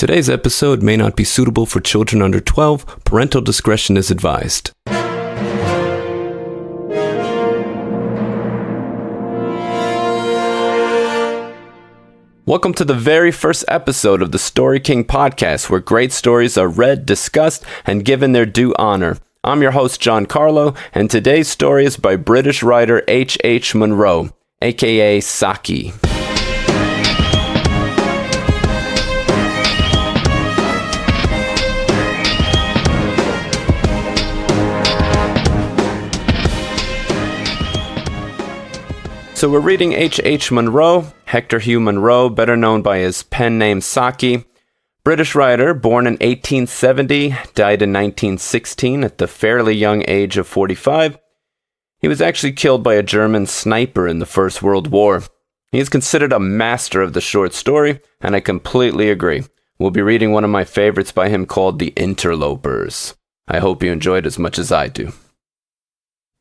Today's episode may not be suitable for children under 12. Parental discretion is advised. Welcome to the very first episode of the Story King podcast, where great stories are read, discussed, and given their due honor. I'm your host, John Carlo, and today's story is by British writer H. Munro, aka Saki. So we're reading H. Munro, Hector Hugh Munro, better known by his pen name Saki. British writer, born in 1870, died in 1916 at the fairly young age of 45. He was actually killed by a German sniper in the First World War. He is considered a master of the short story, and I completely agree. We'll be reading one of my favorites by him called The Interlopers. I hope you enjoyed as much as I do.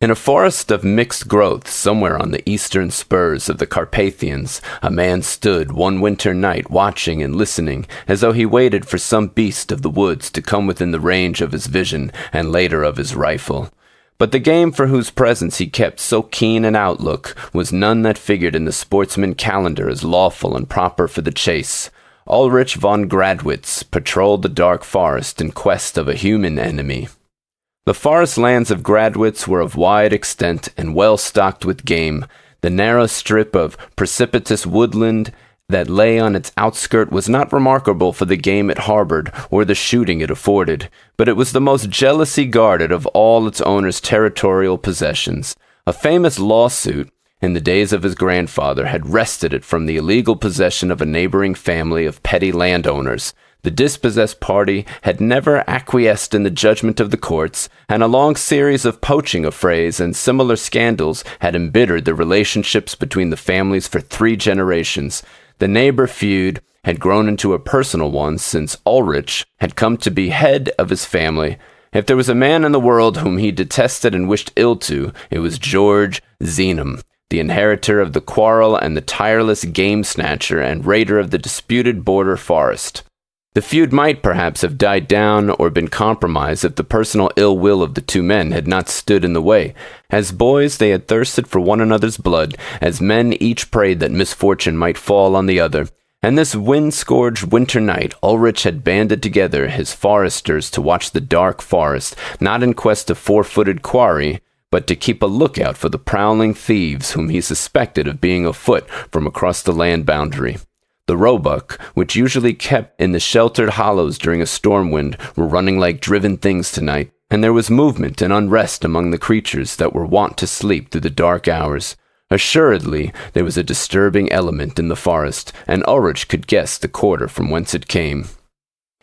In a forest of mixed growth, somewhere on the eastern spurs of the Carpathians, a man stood one winter night watching and listening, as though he waited for some beast of the woods to come within the range of his vision, and later of his rifle. But the game for whose presence he kept so keen an outlook was none that figured in the sportsman calendar as lawful and proper for the chase. Ulrich von Gradwitz patrolled the dark forest in quest of a human enemy. The forest lands of Gradwitz were of wide extent and well stocked with game. The narrow strip of precipitous woodland that lay on its outskirt was not remarkable for the game it harbored or the shooting it afforded, but it was the most jealously guarded of all its owner's territorial possessions. A famous lawsuit, in the days of his grandfather, had wrested it from the illegal possession of a neighboring family of petty landowners. The dispossessed party had never acquiesced in the judgment of the courts, and a long series of poaching affrays and similar scandals had embittered the relationships between the families for 3 generations. The neighbor feud had grown into a personal one since Ulrich had come to be head of his family. If there was a man in the world whom he detested and wished ill to, it was George Zenum, the inheritor of the quarrel and the tireless game snatcher and raider of the disputed border forest. The feud might perhaps have died down or been compromised if the personal ill will of the 2 men had not stood in the way. As boys, they had thirsted for one another's blood. As men, each prayed that misfortune might fall on the other. And this wind-scourged winter night, Ulrich had banded together his foresters to watch the dark forest, not in quest of 4-footed quarry, but to keep a lookout for the prowling thieves whom he suspected of being afoot from across the land boundary. The roebuck, which usually kept in the sheltered hollows during a storm wind, were running like driven things tonight, and there was movement and unrest among the creatures that were wont to sleep through the dark hours. Assuredly, there was a disturbing element in the forest, and Ulrich could guess the quarter from whence it came.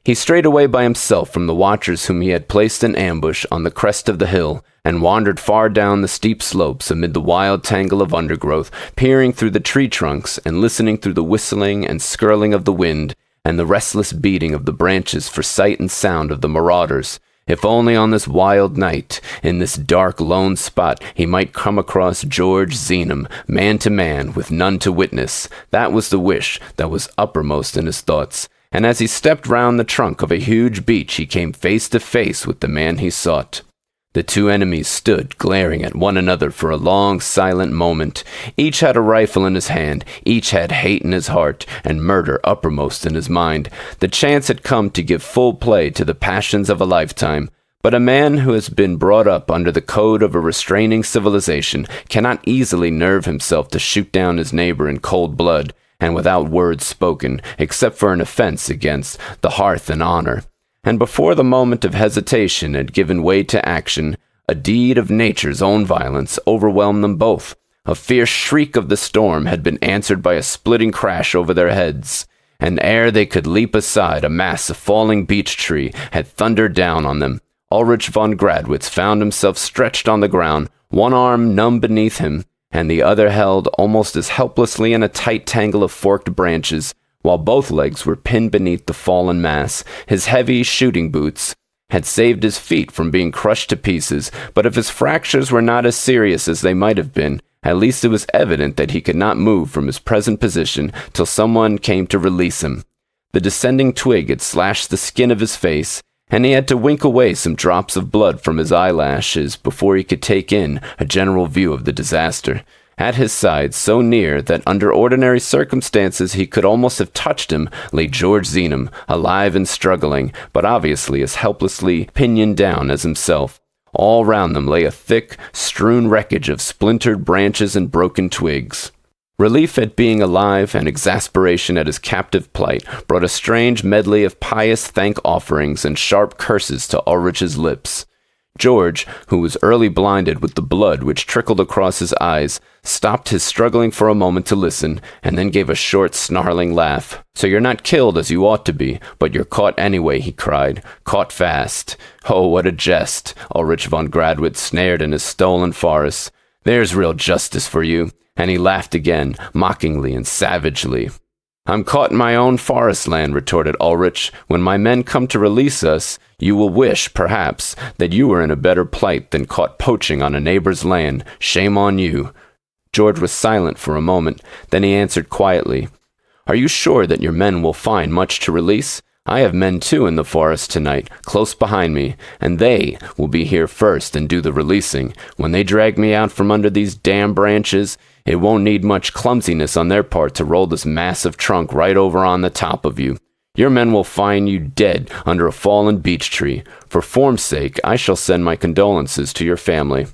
He strayed away by himself from the watchers whom he had placed in ambush on the crest of the hill, and wandered far down the steep slopes amid the wild tangle of undergrowth, peering through the tree trunks and listening through the whistling and skirling of the wind and the restless beating of the branches for sight and sound of the marauders. If only on this wild night, in this dark lone spot, he might come across George Zenum, man to man, with none to witness. That was the wish that was uppermost in his thoughts. And as he stepped round the trunk of a huge beech, he came face to face with the man he sought. The 2 enemies stood glaring at one another for a long, silent moment. Each had a rifle in his hand, each had hate in his heart, and murder uppermost in his mind. The chance had come to give full play to the passions of a lifetime. But a man who has been brought up under the code of a restraining civilization cannot easily nerve himself to shoot down his neighbor in cold blood, and without words spoken, except for an offense against the hearth and honor. And before the moment of hesitation had given way to action, a deed of nature's own violence overwhelmed them both. A fierce shriek of the storm had been answered by a splitting crash over their heads, and ere they could leap aside, a mass of falling beech tree had thundered down on them. Ulrich von Gradwitz found himself stretched on the ground, one arm numb beneath him, and the other held almost as helplessly in a tight tangle of forked branches, while both legs were pinned beneath the fallen mass. His heavy shooting boots had saved his feet from being crushed to pieces, but if his fractures were not as serious as they might have been, at least it was evident that he could not move from his present position till someone came to release him. The descending twig had slashed the skin of his face, and he had to wink away some drops of blood from his eyelashes before he could take in a general view of the disaster. At his side, so near that under ordinary circumstances he could almost have touched him, lay George Zenum, alive and struggling, but obviously as helplessly pinioned down as himself. All round them lay a thick, strewn wreckage of splintered branches and broken twigs. Relief at being alive and exasperation at his captive plight brought a strange medley of pious thank offerings and sharp curses to Ulrich's lips. George, who was early blinded with the blood which trickled across his eyes, stopped his struggling for a moment to listen, and then gave a short, snarling laugh. "So you're not killed as you ought to be, but you're caught anyway," he cried. "Caught fast. Oh, what a jest!" Ulrich von Gradwitz snared in his stolen forest. "There's real justice for you." And he laughed again, mockingly and savagely. "I'm caught in my own forest land," retorted Ulrich. "When my men come to release us, you will wish, perhaps, that you were in a better plight than caught poaching on a neighbor's land. Shame on you." George was silent for a moment. Then he answered quietly, "Are you sure that your men will find much to release? I have men too in the forest tonight, close behind me, and they will be here first and do the releasing. When they drag me out from under these damn branches, it won't need much clumsiness on their part to roll this massive trunk right over on the top of you. Your men will find you dead under a fallen beech tree. For form's sake, I shall send my condolences to your family."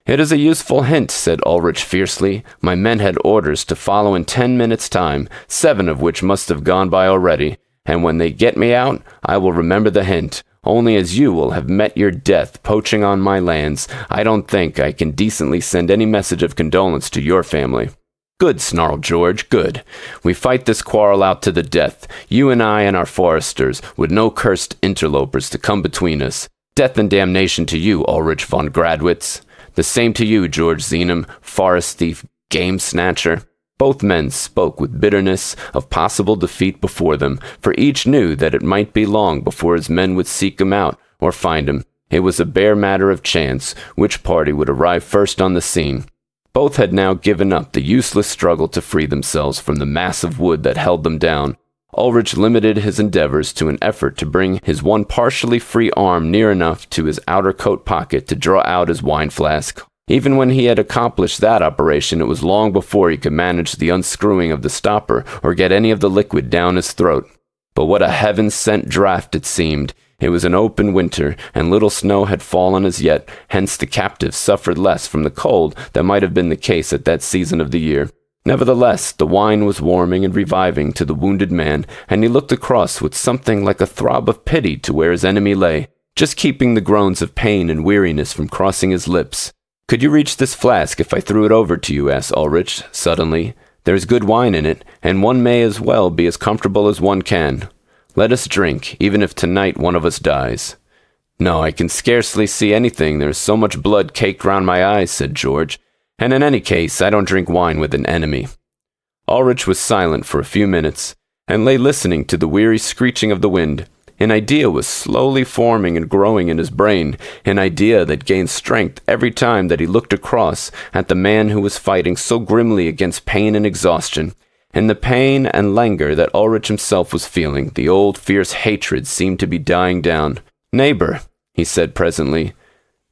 "It is a useful hint," said Ulrich fiercely. "My men had orders to follow in 10 minutes' time, 7 of which must have gone by already. And when they get me out, I will remember the hint. Only as you will have met your death poaching on my lands, I don't think I can decently send any message of condolence to your family." "Good," snarled George, "good. We fight this quarrel out to the death, you and I and our foresters, with no cursed interlopers to come between us. Death and damnation to you, Ulrich von Gradwitz. The same to you, George Zenum, forest thief, game snatcher." Both men spoke with bitterness of possible defeat before them, for each knew that it might be long before his men would seek him out or find him. It was a bare matter of chance which party would arrive first on the scene. Both had now given up the useless struggle to free themselves from the mass of wood that held them down. Ulrich limited his endeavors to an effort to bring his one partially free arm near enough to his outer coat pocket to draw out his wine flask. Even when he had accomplished that operation, it was long before he could manage the unscrewing of the stopper or get any of the liquid down his throat. But what a heaven-sent draught it seemed. It was an open winter, and little snow had fallen as yet, hence the captives suffered less from the cold than might have been the case at that season of the year. Nevertheless, the wine was warming and reviving to the wounded man, and he looked across with something like a throb of pity to where his enemy lay, just keeping the groans of pain and weariness from crossing his lips. "Could you reach this flask if I threw it over to you?" asked Ulrich, suddenly. "There's good wine in it, and one may as well be as comfortable as one can. Let us drink, even if tonight one of us dies." "No, I can scarcely see anything. There is so much blood caked round my eyes," said George. "And in any case, I don't drink wine with an enemy." Ulrich was silent for a few minutes, and lay listening to the weary screeching of the wind. An idea was slowly forming and growing in his brain, an idea that gained strength every time that he looked across at the man who was fighting so grimly against pain and exhaustion. In the pain and languor that Ulrich himself was feeling, the old fierce hatred seemed to be dying down. "Neighbor," he said presently,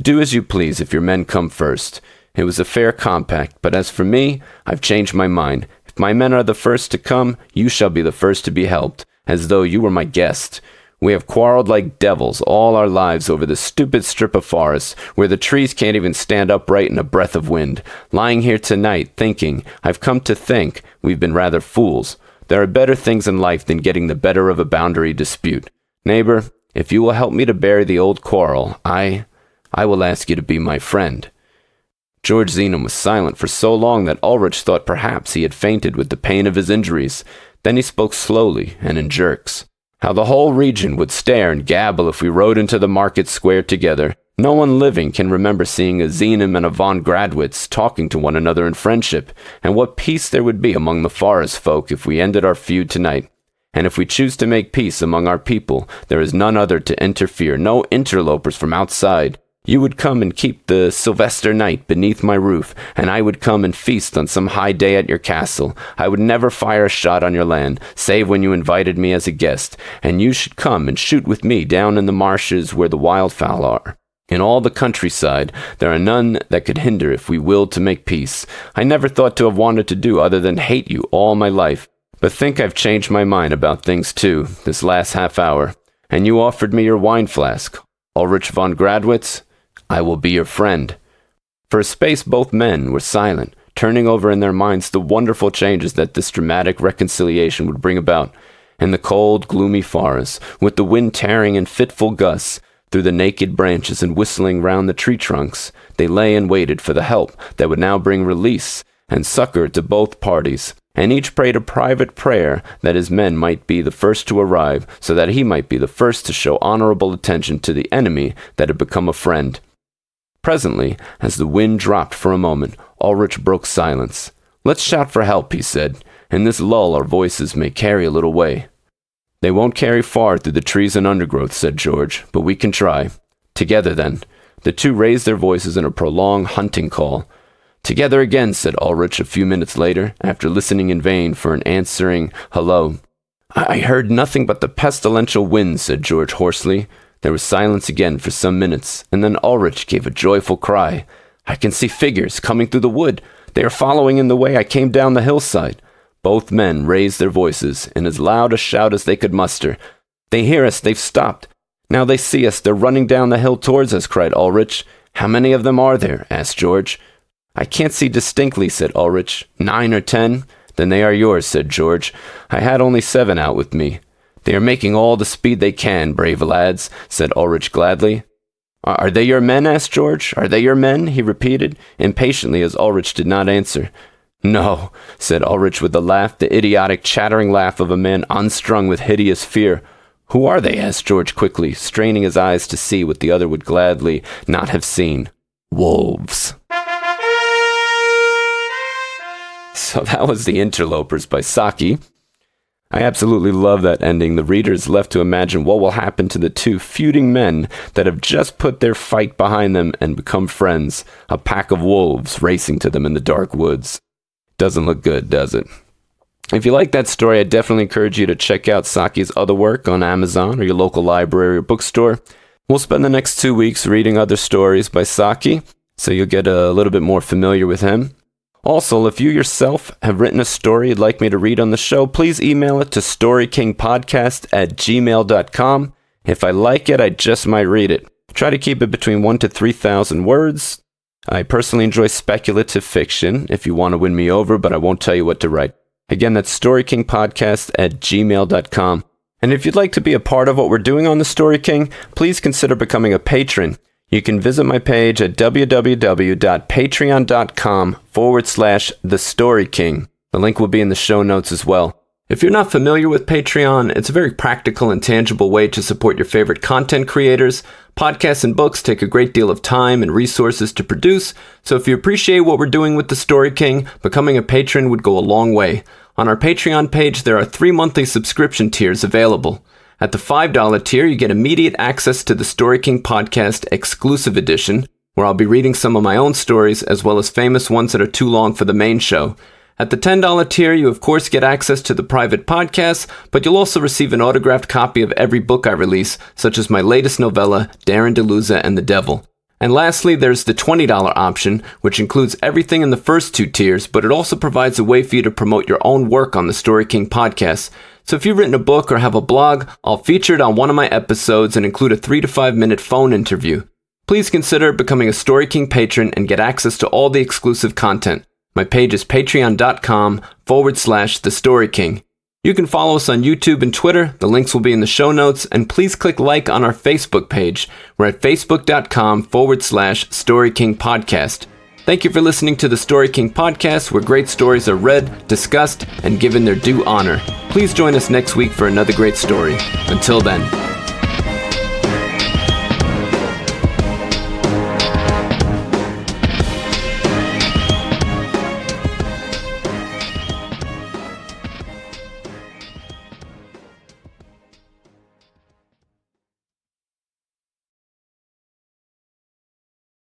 "do as you please if your men come first. It was a fair compact, but as for me, I've changed my mind. If my men are the first to come, you shall be the first to be helped, as though you were my guest. We have quarreled like devils all our lives over this stupid strip of forest, where the trees can't even stand upright in a breath of wind. Lying here tonight, thinking, I've come to think, we've been rather fools. There are better things in life than getting the better of a boundary dispute. Neighbor, if you will help me to bury the old quarrel, I will ask you to be my friend." George Zenum was silent for so long that Ulrich thought perhaps he had fainted with the pain of his injuries. Then he spoke slowly and in jerks. "How the whole region would stare and gabble if we rode into the market square together. No one living can remember seeing a Zenum and a von Gradwitz talking to one another in friendship, and what peace there would be among the forest folk if we ended our feud tonight. And if we choose to make peace among our people, there is none other to interfere, no interlopers from outside. You would come and keep the Sylvester night beneath my roof, and I would come and feast on some high day at your castle. I would never fire a shot on your land, save when you invited me as a guest, and you should come and shoot with me down in the marshes where the wildfowl are. In all the countryside, there are none that could hinder if we willed to make peace. I never thought to have wanted to do other than hate you all my life, but think I've changed my mind about things too, this last half hour. And you offered me your wine flask. Ulrich von Gradwitz, I will be your friend." For a space both men were silent, turning over in their minds the wonderful changes that this dramatic reconciliation would bring about. In the cold, gloomy forest, with the wind tearing in fitful gusts through the naked branches and whistling round the tree trunks, they lay and waited for the help that would now bring release and succor to both parties. And each prayed a private prayer that his men might be the first to arrive, so that he might be the first to show honorable attention to the enemy that had become a friend. Presently, as the wind dropped for a moment, Ulrich broke silence. "Let's shout for help," he said. "In this lull our voices may carry a little way." "They won't carry far through the trees and undergrowth," said George, "but we can try. Together, then." The two raised their voices in a prolonged hunting call. "Together again," said Ulrich a few minutes later, after listening in vain for an answering hello. "I heard nothing but the pestilential wind," said George hoarsely. There was silence again for some minutes, and then Ulrich gave a joyful cry. "I can see figures coming through the wood. They are following in the way I came down the hillside." Both men raised their voices in as loud a shout as they could muster. "They hear us, they've stopped. Now they see us, they're running down the hill towards us," cried Ulrich. "How many of them are there?" asked George. "I can't see distinctly," said Ulrich. 9 or 10? "Then they are yours," said George. "I had only 7 out with me." "They are making all the speed they can, brave lads," said Ulrich gladly. "Are they your men?" asked George. "Are they your men?" he repeated, impatiently, as Ulrich did not answer. "No," said Ulrich with a laugh, the idiotic, chattering laugh of a man unstrung with hideous fear. "Who are they?" asked George quickly, straining his eyes to see what the other would gladly not have seen. "Wolves." So that was The Interlopers by Saki. I absolutely love that ending. The reader is left to imagine what will happen to the two feuding men that have just put their fight behind them and become friends, a pack of wolves racing to them in the dark woods. Doesn't look good, does it? If you like that story, I definitely encourage you to check out Saki's other work on Amazon or your local library or bookstore. We'll spend the next 2 weeks reading other stories by Saki, so you'll get a little bit more familiar with him. Also, if you yourself have written a story you'd like me to read on the show, please email it to storykingpodcast@gmail.com. If I like it, I just might read it. Try to keep it between 1,000 to 3,000 words. I personally enjoy speculative fiction if you want to win me over, but I won't tell you what to write. Again, that's storykingpodcast@gmail.com. And if you'd like to be a part of what we're doing on The Story King, please consider becoming a patron. You can visit my page at www.patreon.com/TheStoryKing. The link will be in the show notes as well. If you're not familiar with Patreon, it's a very practical and tangible way to support your favorite content creators. Podcasts and books take a great deal of time and resources to produce, so if you appreciate what we're doing with The Story King, becoming a patron would go a long way. On our Patreon page, there are 3 monthly subscription tiers available. At the $5 tier, you get immediate access to the Story King Podcast Exclusive Edition, where I'll be reading some of my own stories, as well as famous ones that are too long for the main show. At the $10 tier, you of course get access to the private podcasts, but you'll also receive an autographed copy of every book I release, such as my latest novella, Darren DeLuza and the Devil. And lastly, there's the $20 option, which includes everything in the first 2 tiers, but it also provides a way for you to promote your own work on the Story King Podcast. So if you've written a book or have a blog, I'll feature it on one of my episodes and include a 3 to 5 minute phone interview. Please consider becoming a Story King patron and get access to all the exclusive content. My page is patreon.com/TheStoryKing. You can follow us on YouTube and Twitter. The links will be in the show notes. And please click like on our Facebook page. We're at facebook.com/StoryKingPodcast. Thank you for listening to the Story King Podcast, where great stories are read, discussed, and given their due honor. Please join us next week for another great story. Until then.